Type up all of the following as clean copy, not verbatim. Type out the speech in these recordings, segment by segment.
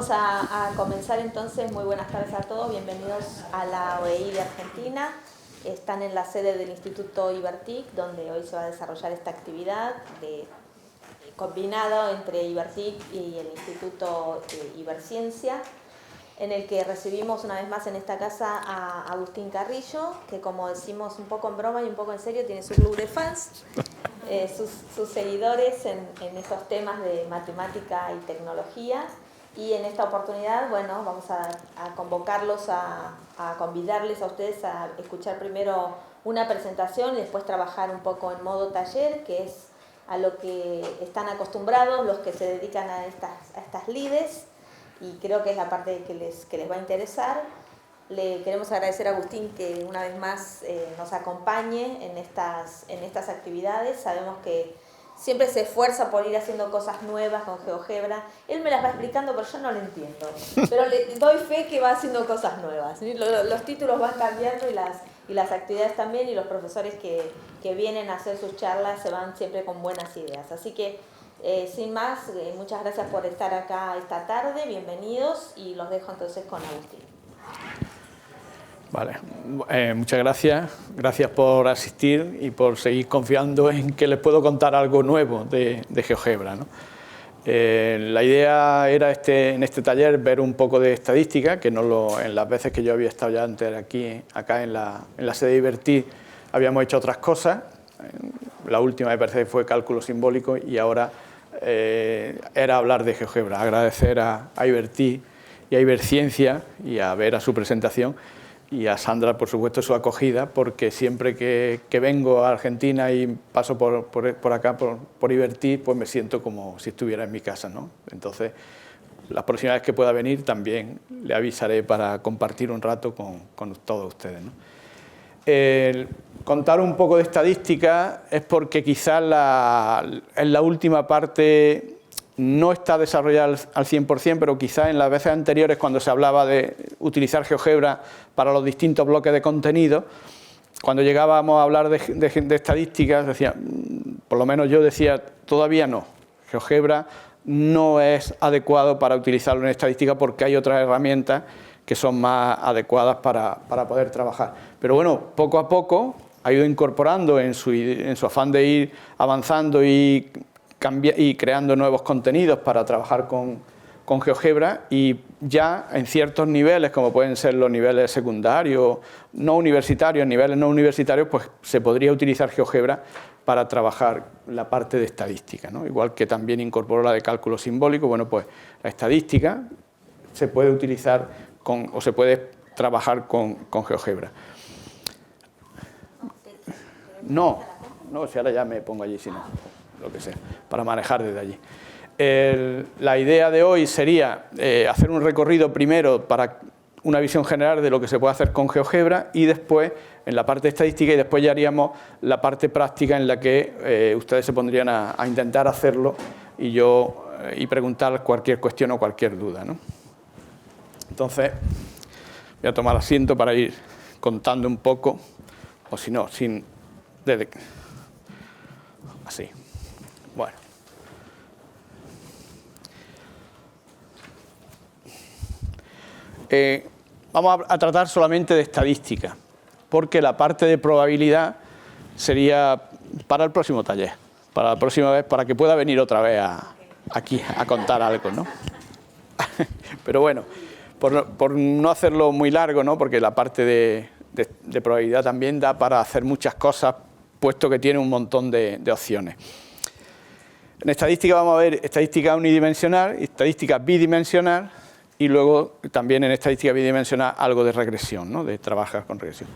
Vamos a comenzar entonces. Muy buenas tardes a todos, bienvenidos a la OEI de Argentina. Están en la sede del Instituto Ibertic, donde hoy se va a desarrollar esta actividad combinado entre Ibertic y el Instituto Iberciencia, en el que recibimos una vez más en esta casa a Agustín Carrillo, que, como decimos un poco en broma y un poco en serio, tiene su club de fans, sus seguidores en estos temas de matemática y tecnología. Y en esta oportunidad, bueno, vamos a convocarlos, a convidarles a ustedes a escuchar primero una presentación y después trabajar un poco en modo taller, que es a lo que están acostumbrados los que se dedican a estas lides, y creo que es la parte que les va a interesar. Le queremos agradecer a Agustín que una vez más nos acompañe en estas actividades. Sabemos que siempre se esfuerza por ir haciendo cosas nuevas con GeoGebra. Él me las va explicando, pero yo no lo entiendo. Pero le doy fe que va haciendo cosas nuevas, ¿sí? Los títulos van cambiando y las actividades también, y los profesores que vienen a hacer sus charlas se van siempre con buenas ideas. Así que, sin más, muchas gracias por estar acá esta tarde. Bienvenidos, y los dejo entonces con Agustín. Vale, muchas gracias. Gracias por asistir y por seguir confiando en que les puedo contar algo nuevo de GeoGebra, ¿no? La idea era en este taller ver un poco de estadística, que en las veces que yo había estado ya antes acá en la sede de Ibertic habíamos hecho otras cosas. La última me parece que fue cálculo simbólico, y ahora era hablar de GeoGebra. Agradecer a Ibertic y a Iberciencia y a Vera su presentación, y a Sandra, por supuesto, su acogida, porque siempre que vengo a Argentina y paso por acá, por Ibertic, pues me siento como si estuviera en mi casa, ¿no? Entonces, la próxima vez que pueda venir también le avisaré para compartir un rato con todos ustedes, ¿no? Contar un poco de estadística es porque quizás en la última parte no está desarrollada al 100%, pero quizás en las veces anteriores, cuando se hablaba de utilizar GeoGebra para los distintos bloques de contenido, cuando llegábamos a hablar de estadísticas, por lo menos yo decía, todavía no. GeoGebra no es adecuado para utilizarlo en estadística, porque hay otras herramientas que son más adecuadas para poder trabajar. Pero bueno, poco a poco ha ido incorporando en su afán de ir avanzando y creando nuevos contenidos para trabajar con GeoGebra, y ya en ciertos niveles, como pueden ser los niveles secundarios, no universitarios, niveles no universitarios, pues se podría utilizar GeoGebra para trabajar la parte de estadística, ¿no? Igual que también incorporó la de cálculo simbólico. Bueno, pues la estadística se puede utilizar o se puede trabajar con GeoGebra. No, si ahora ya me pongo allí, si no, lo que sea, para manejar desde allí. La idea de hoy sería hacer un recorrido primero para una visión general de lo que se puede hacer con GeoGebra, y después en la parte estadística, y después ya haríamos la parte práctica en la que ustedes se pondrían a intentar hacerlo y preguntar cualquier cuestión o cualquier duda, ¿no? Entonces, voy a tomar asiento para ir contando un poco, o si no, así. Bueno. Vamos a tratar solamente de estadística, porque la parte de probabilidad sería para el próximo taller, para la próxima vez, para que pueda venir otra vez aquí a contar algo, ¿no? Pero bueno, por no hacerlo muy largo, ¿no? Porque la parte de probabilidad también da para hacer muchas cosas, puesto que tiene un montón de opciones. En estadística vamos a ver estadística unidimensional, estadística bidimensional, y luego también en estadística bidimensional algo de regresión, ¿no? De trabajar con regresión.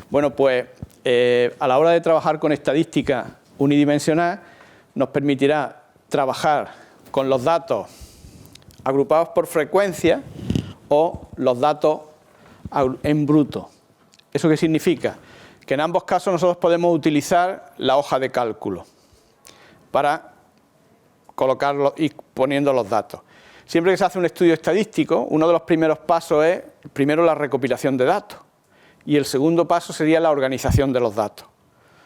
Bueno, pues a la hora de trabajar con estadística unidimensional nos permitirá trabajar con los datos agrupados por frecuencia o los datos en bruto. ¿Eso qué significa? Que en ambos casos nosotros podemos utilizar la hoja de cálculo para colocarlo y poniendo los datos. Siempre que se hace un estudio estadístico, uno de los primeros pasos es, primero, la recopilación de datos, y el segundo paso sería la organización de los datos.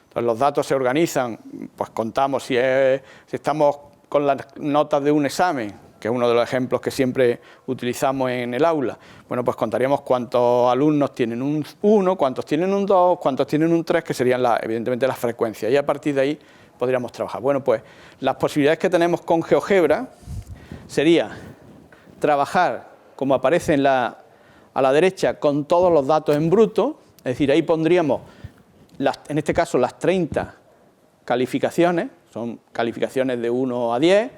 Entonces, los datos se organizan, pues contamos si estamos con las notas de un examen, que es uno de los ejemplos que siempre utilizamos en el aula. Bueno, pues contaríamos cuántos alumnos tienen un 1, cuántos tienen un 2, cuántos tienen un 3, que serían evidentemente las frecuencias, y a partir de ahí podríamos trabajar. Bueno, pues las posibilidades que tenemos con GeoGebra sería trabajar, como aparece a la derecha, con todos los datos en bruto, es decir, ahí pondríamos, en este caso, las 30 calificaciones, son calificaciones de 1 a 10,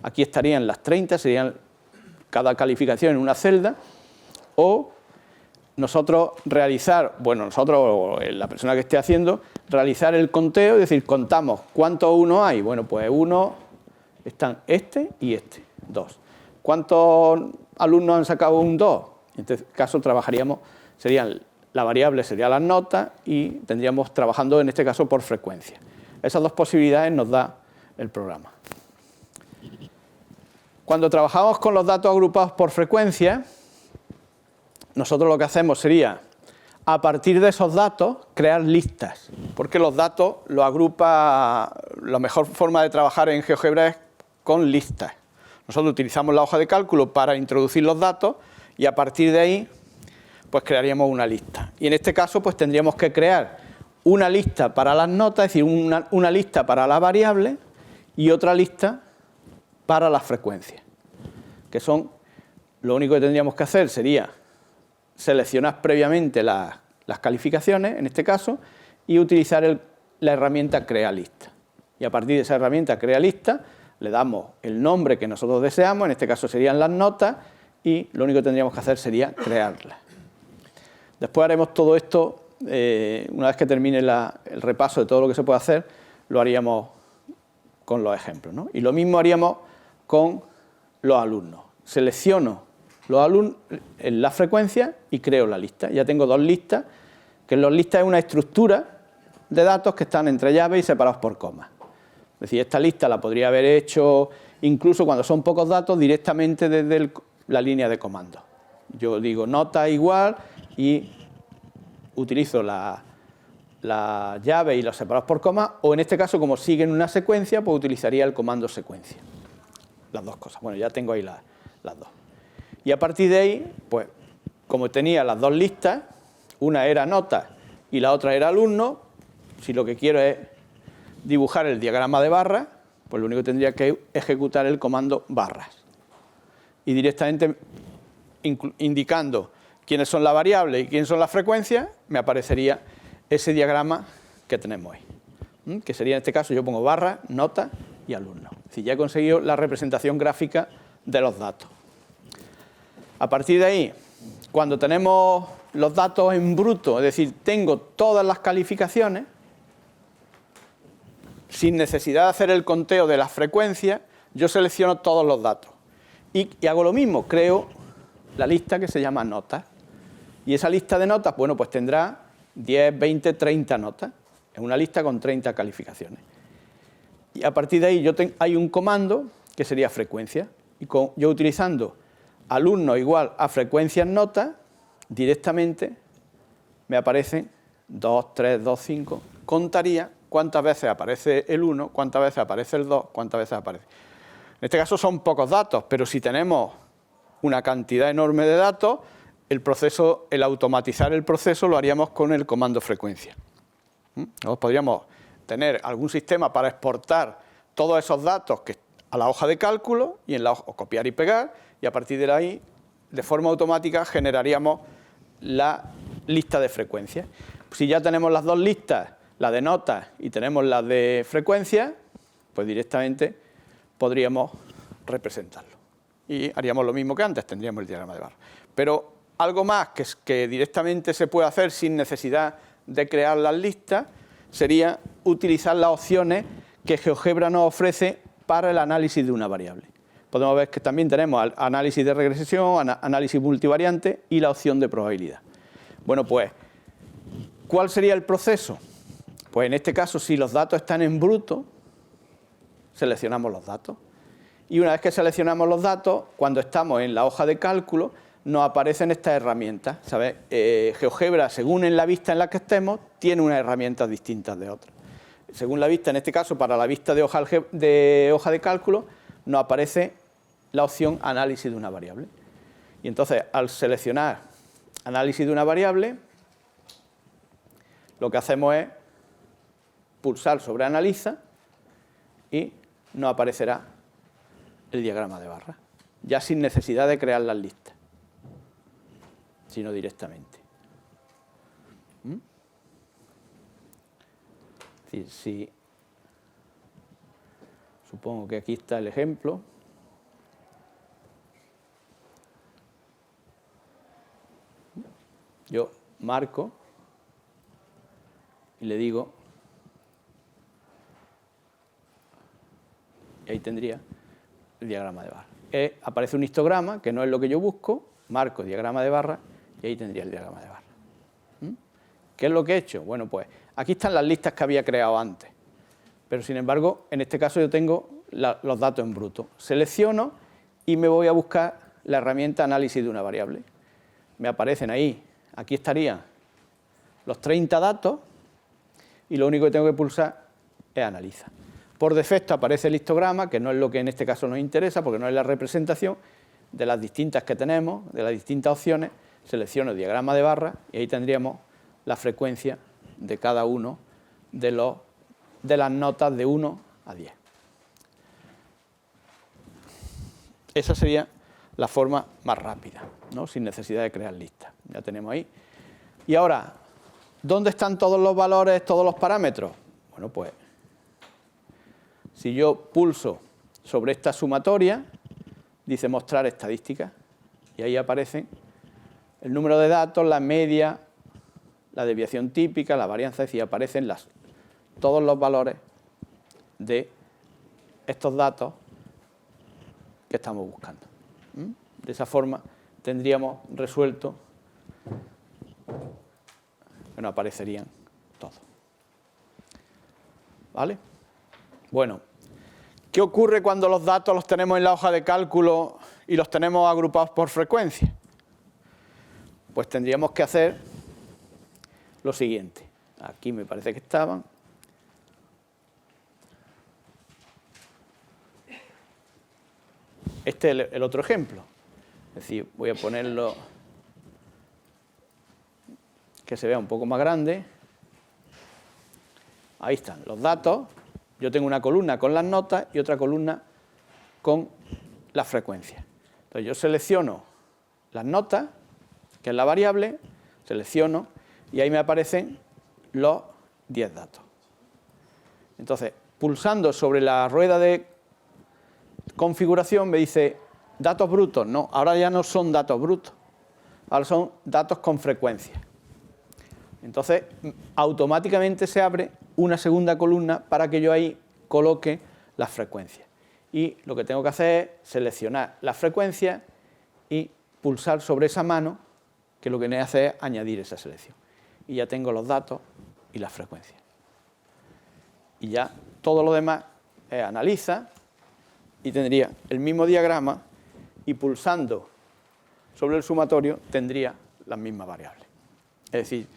aquí estarían las 30, serían cada calificación en una celda, o nosotros realizar, bueno, nosotros o la persona que esté haciendo, realizar el conteo, es decir, contamos cuántos 1 hay. Bueno, pues 1 están este y este, 2. ¿Cuántos alumnos han sacado un 2? En este caso trabajaríamos, la variable sería las notas y tendríamos trabajando en este caso por frecuencia. Esas dos posibilidades nos da el programa. Cuando trabajamos con los datos agrupados por frecuencia, nosotros lo que hacemos sería, a partir de esos datos, crear listas, porque los datos los agrupa, la mejor forma de trabajar en GeoGebra es con listas. Nosotros utilizamos la hoja de cálculo para introducir los datos y a partir de ahí pues crearíamos una lista. Y en este caso pues tendríamos que crear una lista para las notas, es decir, una lista para la variable y otra lista para las frecuencias, que son, lo único que tendríamos que hacer sería seleccionar previamente las calificaciones, en este caso, y utilizar la herramienta Crea Lista. Y a partir de esa herramienta Crea Lista le damos el nombre que nosotros deseamos, en este caso serían las notas, y lo único que tendríamos que hacer sería crearlas. Después haremos todo esto, una vez que termine el repaso de todo lo que se puede hacer, lo haríamos con los ejemplos, ¿no? Y lo mismo haríamos con los alumnos. Selecciono los alumnos en la frecuencia y creo la lista. Ya tengo dos listas, que las listas es una estructura de datos que están entre llaves y separados por comas. Es decir, esta lista la podría haber hecho incluso cuando son pocos datos directamente desde la línea de comando. Yo digo nota igual y utilizo la llave y los separados por comas, o en este caso, como siguen una secuencia, pues utilizaría el comando secuencia. Las dos cosas. Bueno, ya tengo ahí las dos. Y a partir de ahí, pues, como tenía las dos listas, una era nota y la otra era alumno, si lo que quiero es dibujar el diagrama de barras, pues lo único que tendría que ejecutar el comando barras. Y directamente indicando quiénes son las variables y quiénes son las frecuencias, me aparecería ese diagrama que tenemos ahí. Que sería en este caso, yo pongo barra, nota y alumno. Es decir, ya he conseguido la representación gráfica de los datos. A partir de ahí, cuando tenemos los datos en bruto, es decir, tengo todas las calificaciones, sin necesidad de hacer el conteo de las frecuencias, yo selecciono todos los datos. Y hago lo mismo, creo la lista que se llama notas. Y esa lista de notas, bueno, pues tendrá 10, 20, 30 notas. Es una lista con 30 calificaciones. Y a partir de ahí hay un comando que sería frecuencia. Y yo utilizando alumno igual a frecuencias notas, directamente me aparecen 2, 3, 2, 5. Contaría cuántas veces aparece el 1, cuántas veces aparece el 2, cuántas veces aparece. En este caso son pocos datos, pero si tenemos una cantidad enorme de datos, el automatizar el proceso lo haríamos con el comando frecuencia. Podríamos tener algún sistema para exportar todos esos datos a la hoja de cálculo y o copiar y pegar, y a partir de ahí, de forma automática, generaríamos la lista de frecuencias. Si ya tenemos las dos listas, la de notas y tenemos la de frecuencias, pues directamente podríamos representarlo. Y haríamos lo mismo que antes, tendríamos el diagrama de barra. Pero algo más que directamente se puede hacer sin necesidad de crear las listas sería utilizar las opciones que GeoGebra nos ofrece para el análisis de una variable. Podemos ver que también tenemos análisis de regresión, análisis multivariante y la opción de probabilidad. Bueno, pues, ¿cuál sería el proceso? Pues en este caso, si los datos están en bruto, seleccionamos los datos. Y una vez que seleccionamos los datos, cuando estamos en la hoja de cálculo, nos aparecen estas herramientas. ¿Sabes? GeoGebra, según en la vista en la que estemos, tiene unas herramientas distintas de otras. Según la vista, en este caso, para la vista de hoja de cálculo, nos aparece la opción análisis de una variable. Y entonces, al seleccionar análisis de una variable, lo que hacemos es pulsar sobre analiza y nos aparecerá el diagrama de barra, ya sin necesidad de crear las listas, sino directamente. Es decir, si supongo que aquí está el ejemplo. Yo marco y le digo, y ahí tendría el diagrama de barra. Aparece un histograma, que no es lo que yo busco, marco diagrama de barra y ahí tendría el diagrama de barra. ¿Qué es lo que he hecho? Bueno, pues aquí están las listas que había creado antes, pero sin embargo, en este caso yo tengo los datos en bruto. Selecciono y me voy a buscar la herramienta análisis de una variable. Me aparecen ahí, aquí estarían los 30 datos y lo único que tengo que pulsar es analiza. Por defecto aparece el histograma, que no es lo que en este caso nos interesa, porque no es la representación de las distintas que tenemos, de las distintas opciones. Selecciono el diagrama de barra y ahí tendríamos la frecuencia de cada uno de las notas de 1 a 10. Esa sería la forma más rápida, ¿no? Sin necesidad de crear listas. Ya tenemos ahí. Y ahora, ¿dónde están todos los valores, todos los parámetros? Bueno, pues si yo pulso sobre esta sumatoria, dice mostrar estadísticas, y ahí aparecen el número de datos, la media, la desviación típica, la varianza, es decir, aparecen todos los valores de estos datos que estamos buscando. De esa forma tendríamos resuelto, bueno, aparecerían todos. ¿Vale? Bueno, ¿qué ocurre cuando los datos los tenemos en la hoja de cálculo y los tenemos agrupados por frecuencia? Pues tendríamos que hacer lo siguiente. Aquí me parece que estaban. Este es el otro ejemplo. Es decir, voy a ponerlo que se vea un poco más grande. Ahí están los datos. Yo tengo una columna con las notas y otra columna con las frecuencias. Entonces yo selecciono las notas, que es la variable, selecciono y ahí me aparecen los 10 datos. Entonces, pulsando sobre la rueda de configuración me dice datos brutos. No, ahora ya no son datos brutos, ahora son datos con frecuencia. Entonces, automáticamente se abre una segunda columna para que yo ahí coloque las frecuencias. Y lo que tengo que hacer es seleccionar las frecuencias y pulsar sobre esa mano, que lo que me hace es añadir esa selección. Y ya tengo los datos y las frecuencias. Y ya todo lo demás es analiza y tendría el mismo diagrama y pulsando sobre el sumatorio tendría las mismas variables. Es decir,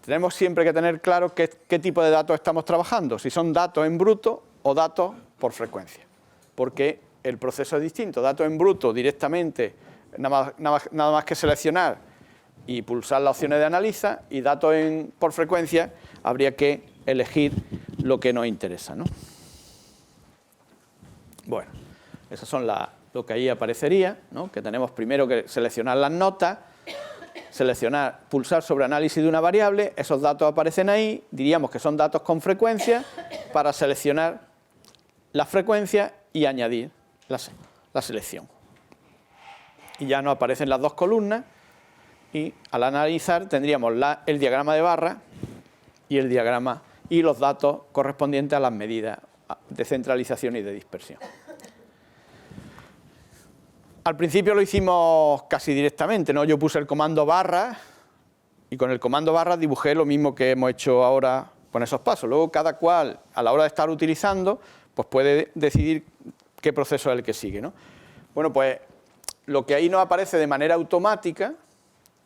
tenemos siempre que tener claro qué tipo de datos estamos trabajando, si son datos en bruto o datos por frecuencia, porque el proceso es distinto. Datos en bruto directamente, nada más que seleccionar y pulsar las opciones de analiza, y datos por frecuencia habría que elegir lo que nos interesa, ¿no? Bueno, esas son lo que ahí aparecería, ¿no? Que tenemos primero que seleccionar las notas, pulsar sobre análisis de una variable, esos datos aparecen ahí, diríamos que son datos con frecuencia, para seleccionar la frecuencia y añadir la selección. Y ya nos aparecen las dos columnas y al analizar tendríamos el diagrama de barra y el diagrama y los datos correspondientes a las medidas de centralización y de dispersión. Al principio lo hicimos casi directamente, ¿no? Yo puse el comando barra y con el comando barra dibujé lo mismo que hemos hecho ahora con esos pasos. Luego cada cual, a la hora de estar utilizando, pues puede decidir qué proceso es el que sigue, ¿no? Bueno, pues lo que ahí nos aparece de manera automática,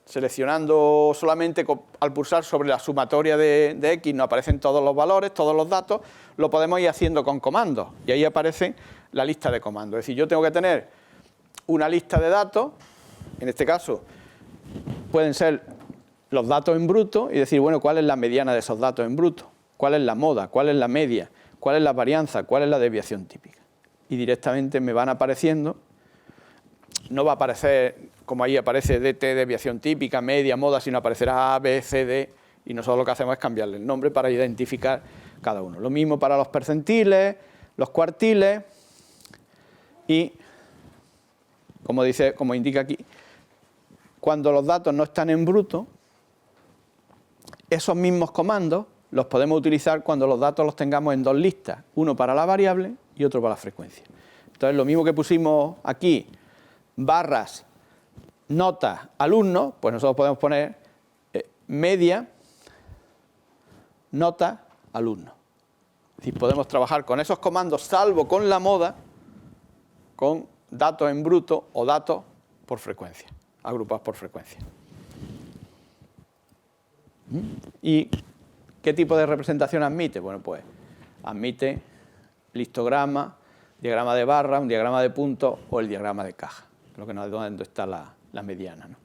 seleccionando solamente al pulsar sobre la sumatoria de X, nos aparecen todos los valores, todos los datos, lo podemos ir haciendo con comandos y ahí aparece la lista de comandos. Es decir, yo tengo que tener una lista de datos, en este caso pueden ser los datos en bruto y decir, bueno, ¿cuál es la mediana de esos datos en bruto? ¿Cuál es la moda? ¿Cuál es la media? ¿Cuál es la varianza? ¿Cuál es la desviación típica? Y directamente me van apareciendo, no va a aparecer como ahí aparece DT, desviación típica, media, moda, sino aparecerá A, B, C, D, y nosotros lo que hacemos es cambiarle el nombre para identificar cada uno. Lo mismo para los percentiles, los cuartiles y, como indica aquí, cuando los datos no están en bruto, esos mismos comandos los podemos utilizar cuando los datos los tengamos en dos listas, uno para la variable y otro para la frecuencia. Entonces, lo mismo que pusimos aquí, barras, notas, alumnos, pues nosotros podemos poner media, nota, alumno. Es decir, podemos trabajar con esos comandos, salvo con la moda, con datos en bruto o datos por frecuencia, agrupados por frecuencia. ¿Y qué tipo de representación admite? Bueno, pues admite listograma, diagrama de barra, un diagrama de puntos o el diagrama de caja, lo que nos da donde está la mediana, ¿no?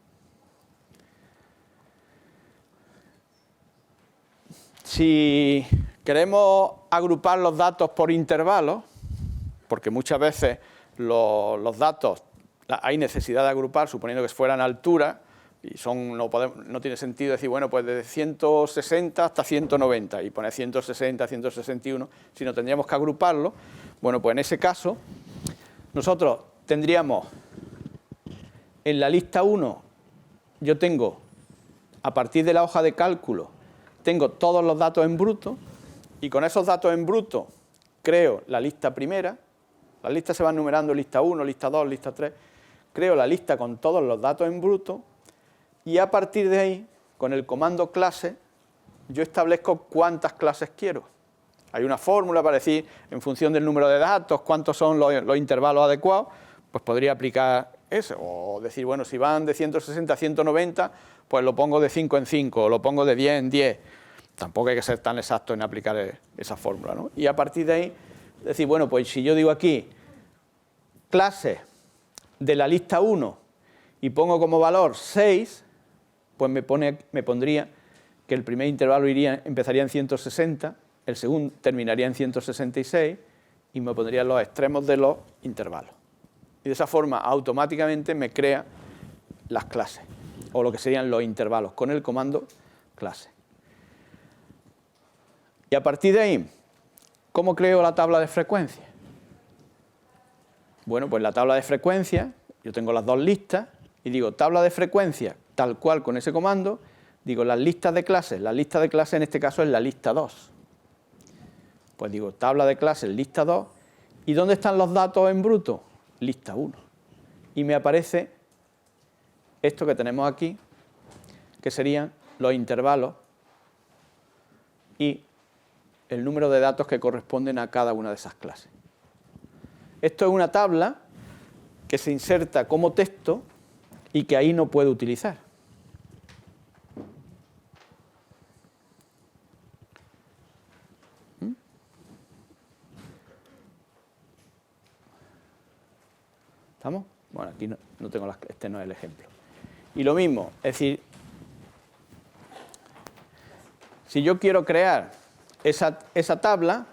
Si queremos agrupar los datos por intervalos, porque muchas veces los datos hay necesidad de agrupar, suponiendo que fueran altura, y no tiene sentido decir, bueno, pues desde 160 hasta 190, y poner 160, 161, sino tendríamos que agruparlo. Bueno, pues en ese caso, nosotros tendríamos en la lista 1, yo tengo, a partir de la hoja de cálculo, tengo todos los datos en bruto, y con esos datos en bruto creo la lista primera. Las listas se van numerando, lista 1, lista 2, lista 3. Creo la lista con todos los datos en bruto, y a partir de ahí, con el comando clase, yo establezco cuántas clases quiero. Hay una fórmula para decir, en función del número de datos, cuántos son los intervalos adecuados, pues podría aplicar eso, o decir, bueno, si van de 160 a 190, pues lo pongo de 5 en 5, o lo pongo de 10 en 10. Tampoco hay que ser tan exacto en aplicar esa fórmula, ¿no? Y a partir de ahí, decir, bueno, pues si yo digo aquí, clase de la lista 1, y pongo como valor 6, pues me pondría que el primer intervalo empezaría en 160, el segundo terminaría en 166, y me pondría los extremos de los intervalos. Y de esa forma automáticamente me crea las clases, o lo que serían los intervalos, con el comando clase. Y a partir de ahí, ¿cómo creo la tabla de frecuencia? Bueno, pues la tabla de frecuencia, yo tengo las dos listas, y digo tabla de frecuencia, tal cual con ese comando, digo las listas de clases. La lista de clases en este caso es la lista 2. Pues digo tabla de clases, lista 2. ¿Y dónde están los datos en bruto? Lista 1. Y me aparece esto que tenemos aquí, que serían los intervalos y el número de datos que corresponden a cada una de esas clases. Esto es una tabla que se inserta como texto y que ahí no puedo utilizar. ¿Estamos? Bueno, aquí no tengo este no es el ejemplo. Y lo mismo, es decir, si yo quiero crear esa tabla,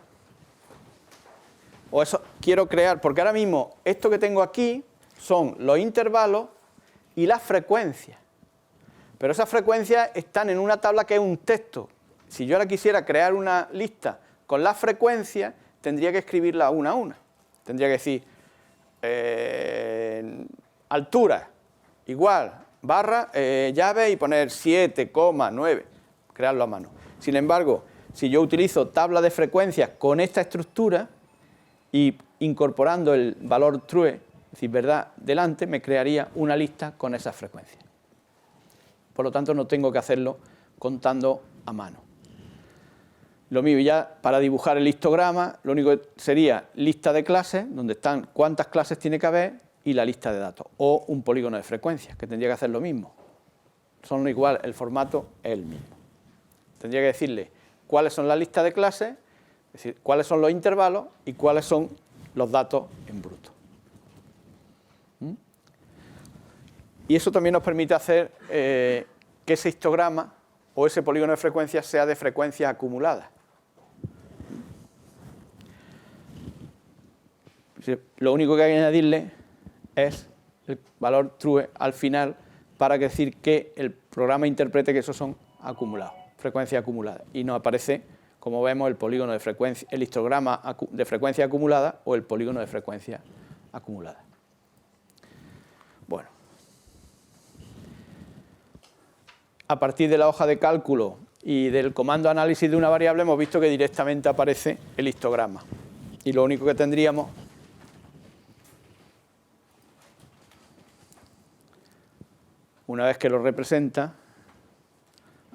o eso quiero crear, porque ahora mismo esto que tengo aquí son los intervalos y las frecuencias. Pero esas frecuencias están en una tabla que es un texto. Si yo ahora quisiera crear una lista con las frecuencias, tendría que escribirla una a una. Tendría que decir altura igual, barra, llave y poner 7,9, crearlo a mano. Sin embargo, si yo utilizo tabla de frecuencias con esta estructura y incorporando el valor true, es decir, verdad, delante, me crearía una lista con esas frecuencias. Por lo tanto, no tengo que hacerlo contando a mano. Lo mismo, ya para dibujar el histograma, lo único que sería lista de clases, donde están cuántas clases tiene que haber, y la lista de datos, o un polígono de frecuencias, que tendría que hacer lo mismo. Son igual, el formato es el mismo. Tendría que decirle cuáles son las listas de clases, es decir, cuáles son los intervalos y cuáles son los datos en bruto. Y eso también nos permite hacer que ese histograma o ese polígono de frecuencias sea de frecuencias acumuladas. Lo único que hay que añadirle es el valor true al final para decir que el programa interprete que esos son acumulados, frecuencias acumuladas. Y nos aparece, como vemos, el polígono de frecuencia, el histograma de frecuencia acumulada o el polígono de frecuencia acumulada. Bueno. A partir de la hoja de cálculo y del comando análisis de una variable hemos visto que directamente aparece el histograma. Y lo único que tendríamos una vez que lo representa,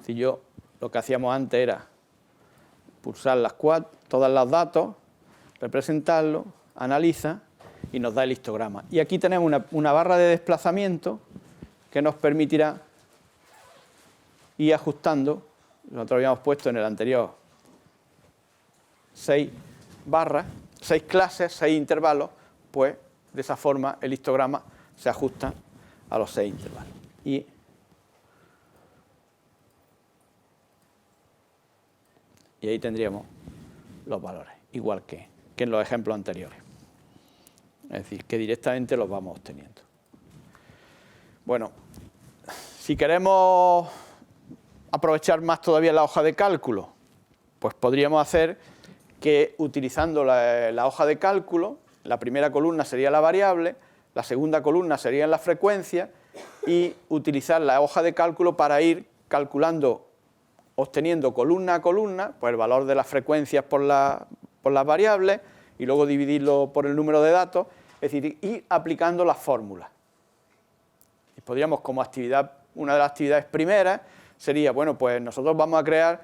si yo lo que hacíamos antes era pulsar todos los datos, representarlo, analiza y nos da el histograma. Y aquí tenemos una barra de desplazamiento que nos permitirá ir ajustando. Nosotros habíamos puesto en el anterior 6 barras, 6 clases, 6 intervalos, pues de esa forma el histograma se ajusta a los 6 intervalos. Y ahí tendríamos los valores, igual que en los ejemplos anteriores. Es decir, que directamente los vamos obteniendo. Bueno, si queremos aprovechar más todavía la hoja de cálculo, pues podríamos hacer que utilizando la hoja de cálculo, la primera columna sería la variable, la segunda columna serían las frecuencias, y utilizar la hoja de cálculo para ir calculando, obteniendo columna a columna, pues el valor de las frecuencias por las variables, y luego dividirlo por el número de datos, es decir, ir aplicando las fórmulas. Y podríamos, como actividad, una de las actividades primeras sería, bueno, pues nosotros vamos a crear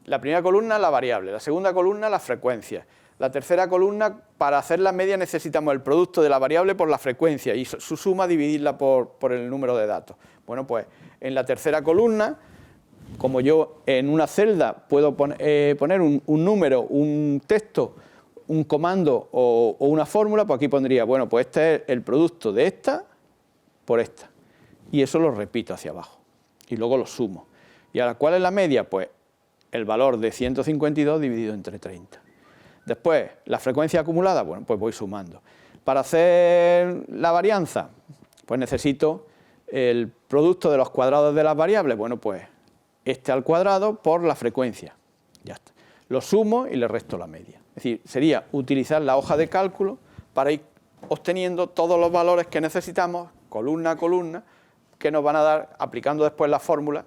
la primera columna la variable, la segunda columna la frecuencia, la tercera columna, para hacer la media necesitamos el producto de la variable por la frecuencia y su suma dividirla por el número de datos. Bueno, pues en la tercera columna, como yo en una celda puedo poner un número, un texto, un comando o una fórmula, pues aquí pondría, bueno, pues este es el producto de esta por esta. Y eso lo repito hacia abajo. Y luego lo sumo. ¿Y ahora cuál es la media? Pues el valor de 152 dividido entre 30. Después, la frecuencia acumulada, bueno, pues voy sumando. Para hacer la varianza, pues necesito el producto de los cuadrados de las variables, bueno, pues este al cuadrado por la frecuencia. Ya está. Lo sumo y le resto la media. Es decir, sería utilizar la hoja de cálculo para ir obteniendo todos los valores que necesitamos, columna a columna, que nos van a dar, aplicando después la fórmula.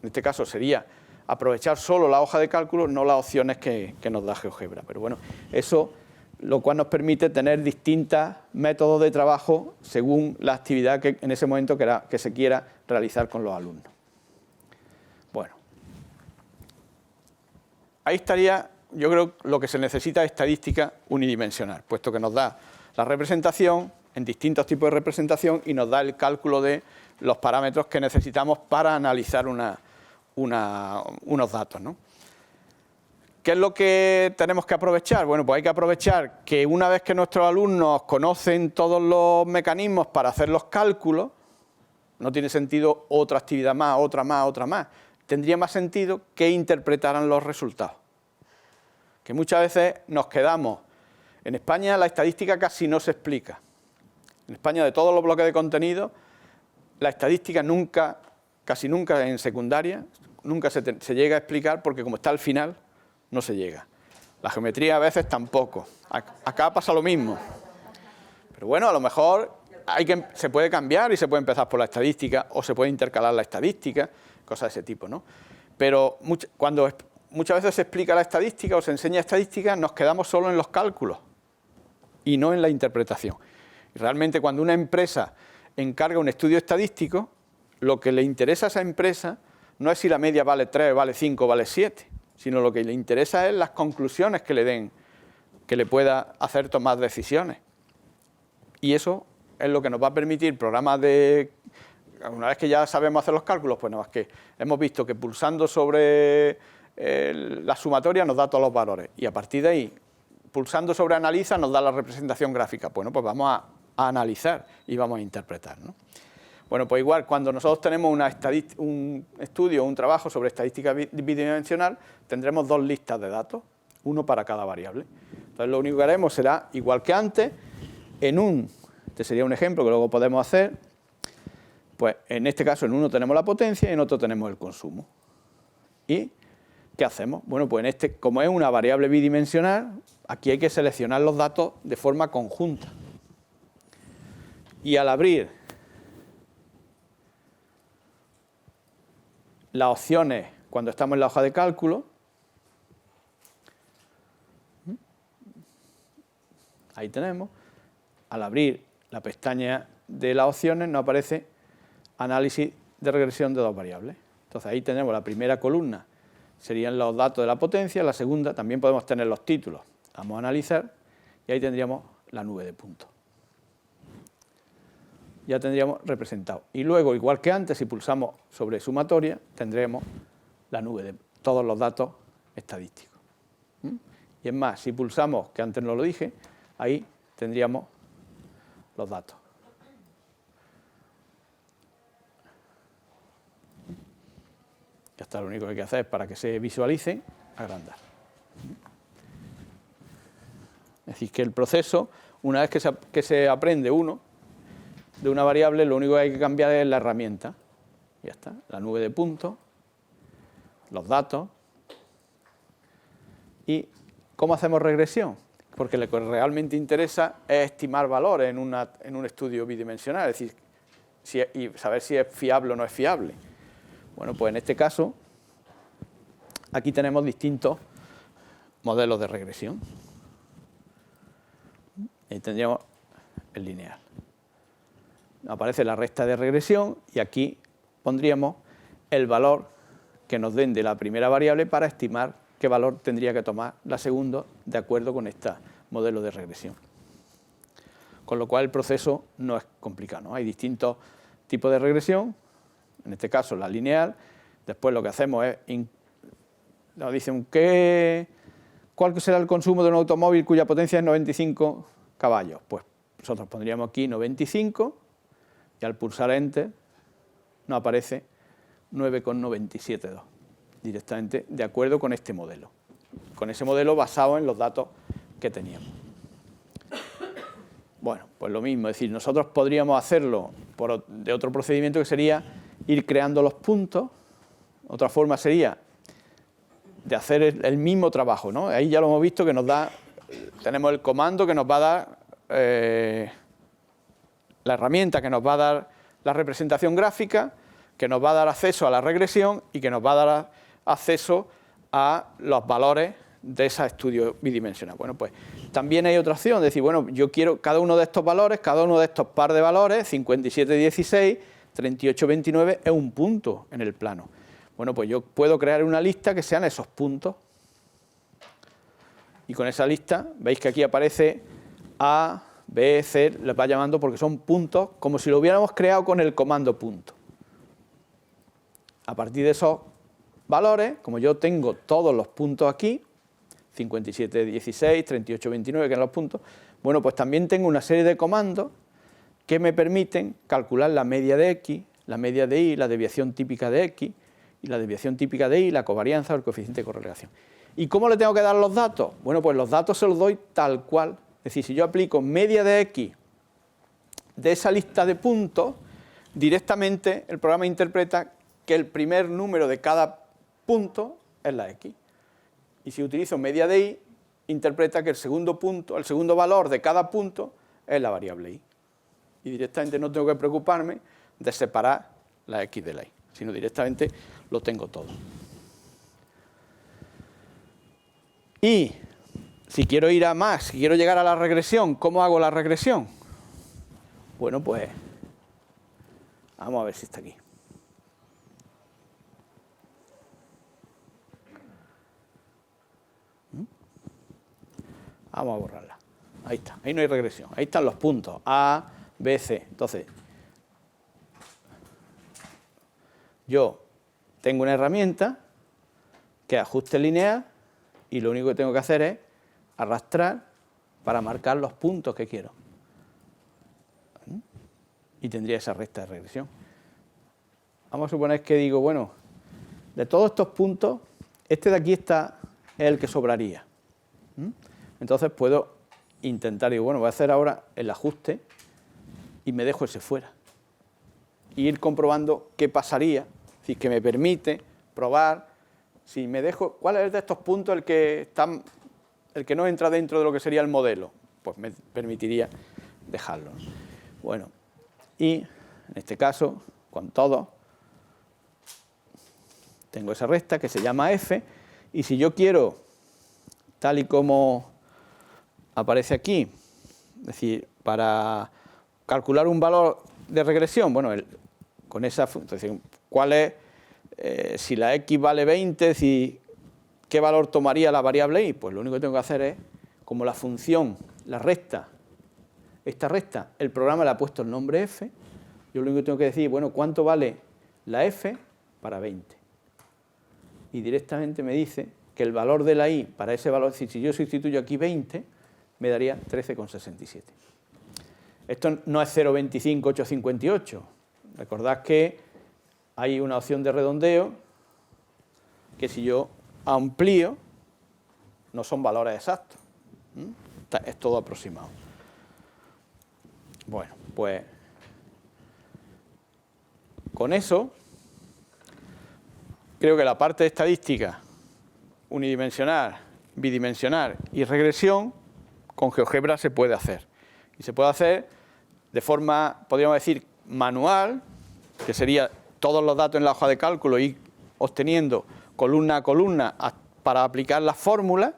En este caso sería aprovechar solo la hoja de cálculo, no las opciones que nos da GeoGebra. Pero bueno, eso lo cual nos permite tener distintos métodos de trabajo según la actividad que en ese momento que se quiera realizar con los alumnos. Bueno, ahí estaría, yo creo, lo que se necesita es estadística unidimensional, puesto que nos da la representación en distintos tipos de representación y nos da el cálculo de los parámetros que necesitamos para analizar unos datos, ¿no? ¿Qué es lo que tenemos que aprovechar? Bueno, pues hay que aprovechar que una vez que nuestros alumnos conocen todos los mecanismos para hacer los cálculos, no tiene sentido otra actividad más, otra más, otra más. Tendría más sentido que interpretaran los resultados. Que muchas veces nos quedamos. En España la estadística casi no se explica. En España, de todos los bloques de contenido, la estadística casi nunca en secundaria, nunca se llega a explicar porque como está al final, no se llega. La geometría a veces tampoco. Acá pasa lo mismo. Pero bueno, a lo mejor se puede cambiar y se puede empezar por la estadística o se puede intercalar la estadística, cosas de ese tipo, ¿no? Pero cuando muchas veces se explica la estadística o se enseña estadística, nos quedamos solo en los cálculos y no en la interpretación. Y realmente cuando una empresa encarga un estudio estadístico, lo que le interesa a esa empresa no es si la media vale 3, vale 5, vale 7, sino lo que le interesa es las conclusiones que le den, que le pueda hacer tomar decisiones. Y eso es lo que nos va a permitir programas de... Una vez que ya sabemos hacer los cálculos, pues nada más que hemos visto que pulsando sobre la sumatoria nos da todos los valores. Y a partir de ahí, pulsando sobre analiza nos da la representación gráfica. Bueno, pues vamos a analizar y vamos a interpretar, ¿no? Bueno, pues igual, cuando nosotros tenemos un estudio, un trabajo sobre estadística bidimensional, tendremos dos listas de datos, uno para cada variable. Entonces, lo único que haremos será, igual que antes, este sería un ejemplo que luego podemos hacer, pues en este caso en uno tenemos la potencia y en otro tenemos el consumo. ¿Y qué hacemos? Bueno, pues como es una variable bidimensional, aquí hay que seleccionar los datos de forma conjunta. Y al abrir las opciones cuando estamos en la hoja de cálculo, ahí tenemos, al abrir la pestaña de las opciones nos aparece análisis de regresión de dos variables. Entonces ahí tenemos la primera columna, serían los datos de la potencia, la segunda también podemos tener los títulos. Vamos a analizar y ahí tendríamos la nube de puntos. Ya tendríamos representado. Y luego, igual que antes, si pulsamos sobre sumatoria, tendremos la nube de todos los datos estadísticos. Y es más, si pulsamos, que antes no lo dije, ahí tendríamos los datos. Ya está, lo único que hay que hacer es, para que se visualice, agrandar. Es decir, que el proceso, una vez que se aprende uno de una variable, lo único que hay que cambiar es la herramienta. Ya está, la nube de puntos, los datos. ¿Y cómo hacemos regresión? Porque lo que realmente interesa es estimar valores en un estudio bidimensional, es decir, y saber si es fiable o no es fiable. Bueno, pues en este caso, aquí tenemos distintos modelos de regresión. Ahí tendríamos el lineal. Aparece la recta de regresión y aquí pondríamos el valor que nos den de la primera variable para estimar qué valor tendría que tomar la segunda de acuerdo con este modelo de regresión. Con lo cual el proceso no es complicado, ¿no? Hay distintos tipos de regresión, en este caso la lineal. Después lo que hacemos es, nos dicen cuál será el consumo de un automóvil cuya potencia es 95 caballos. Pues nosotros pondríamos aquí 95 y al pulsar Enter nos aparece 9,972 directamente de acuerdo con este modelo. Con ese modelo basado en los datos que teníamos. Bueno, pues lo mismo, es decir, nosotros podríamos hacerlo de otro procedimiento que sería ir creando los puntos. Otra forma sería de hacer el mismo trabajo, ¿no? Ahí ya lo hemos visto que tenemos el comando que nos va a dar la herramienta que nos va a dar la representación gráfica, que nos va a dar acceso a la regresión y que nos va a dar acceso a los valores de ese estudio bidimensional. Bueno, pues también hay otra opción, decir, bueno, yo quiero cada uno de estos valores, cada uno de estos par de valores, 5716, 3829, es un punto en el plano. Bueno, pues yo puedo crear una lista que sean esos puntos. Y con esa lista, veis que aquí aparece A, B, C, les va llamando porque son puntos, como si lo hubiéramos creado con el comando punto. A partir de esos valores, como yo tengo todos los puntos aquí, 5716, 3829, que son los puntos, bueno, pues también tengo una serie de comandos que me permiten calcular la media de X, la media de Y, la desviación típica de X, y la desviación típica de Y, la covarianza o el coeficiente de correlación. ¿Y cómo le tengo que dar los datos? Bueno, pues los datos se los doy tal cual. Es decir, si yo aplico media de X de esa lista de puntos, directamente el programa interpreta que el primer número de cada punto es la X. Y si utilizo media de Y, interpreta que el segundo valor de cada punto es la variable Y. Y directamente no tengo que preocuparme de separar la X de la Y, sino directamente lo tengo todo. Y si quiero ir a más, si quiero llegar a la regresión, ¿cómo hago la regresión? Bueno, pues vamos a ver si está aquí. Vamos a borrarla. Ahí está, ahí no hay regresión. Ahí están los puntos A, B, C. Entonces, yo tengo una herramienta que es ajuste lineal y lo único que tengo que hacer es arrastrar para marcar los puntos que quiero. Y tendría esa recta de regresión. vamos a suponer que digo, bueno, de todos estos puntos, este de aquí es el que sobraría. Entonces puedo intentar, digo, bueno, voy a hacer ahora el ajuste y me dejo ese fuera. Y ir comprobando qué pasaría, es decir, que me permite probar si me dejo, ¿cuál es de estos puntos el que no entra dentro de lo que sería el modelo? Pues me permitiría dejarlo. Bueno, y en este caso, con todo, tengo esa recta que se llama f, y si yo quiero, tal y como aparece aquí, es decir, para calcular un valor de regresión, bueno, con esa función, ¿cuál es? Si la x vale 20, ¿qué valor tomaría la variable y? Pues lo único que tengo que hacer es, como la función, la recta, esta recta, el programa le ha puesto el nombre f, yo lo único que tengo que decir, bueno, ¿cuánto vale la f para 20? Y directamente me dice que el valor de la y para ese valor, es decir, si yo sustituyo aquí 20, me daría 13,67. Esto no es 0,25,858. Recordad que hay una opción de redondeo que si yo amplío, no son valores exactos. Es todo aproximado. Bueno, pues con eso creo que la parte de estadística unidimensional, bidimensional y regresión con GeoGebra se puede hacer. Y se puede hacer de forma, podríamos decir, manual, que sería todos los datos en la hoja de cálculo y obteniendo columna a columna para aplicar las fórmulas.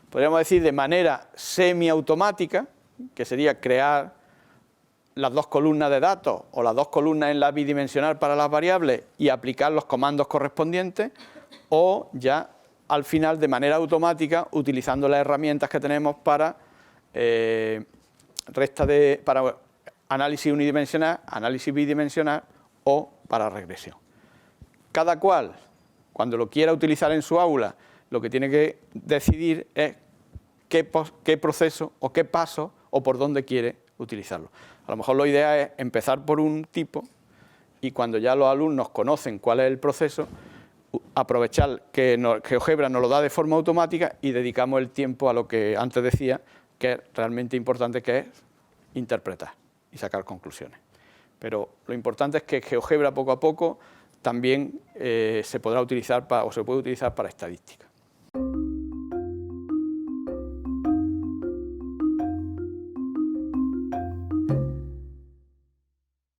Podríamos decir de manera semiautomática, que sería crear las dos columnas de datos o las dos columnas en la bidimensional para las variables y aplicar los comandos correspondientes, o ya al final de manera automática utilizando las herramientas que tenemos para para análisis unidimensional, análisis bidimensional o para regresión. Cada cual, cuando lo quiera utilizar en su aula, lo que tiene que decidir es qué proceso o qué paso o por dónde quiere utilizarlo. A lo mejor la idea es empezar por un tipo y cuando ya los alumnos conocen cuál es el proceso, aprovechar que GeoGebra nos lo da de forma automática y dedicamos el tiempo a lo que antes decía, que es realmente importante, que es interpretar y sacar conclusiones. Pero lo importante es que GeoGebra poco a poco también se podrá utilizar o se puede utilizar para estadística.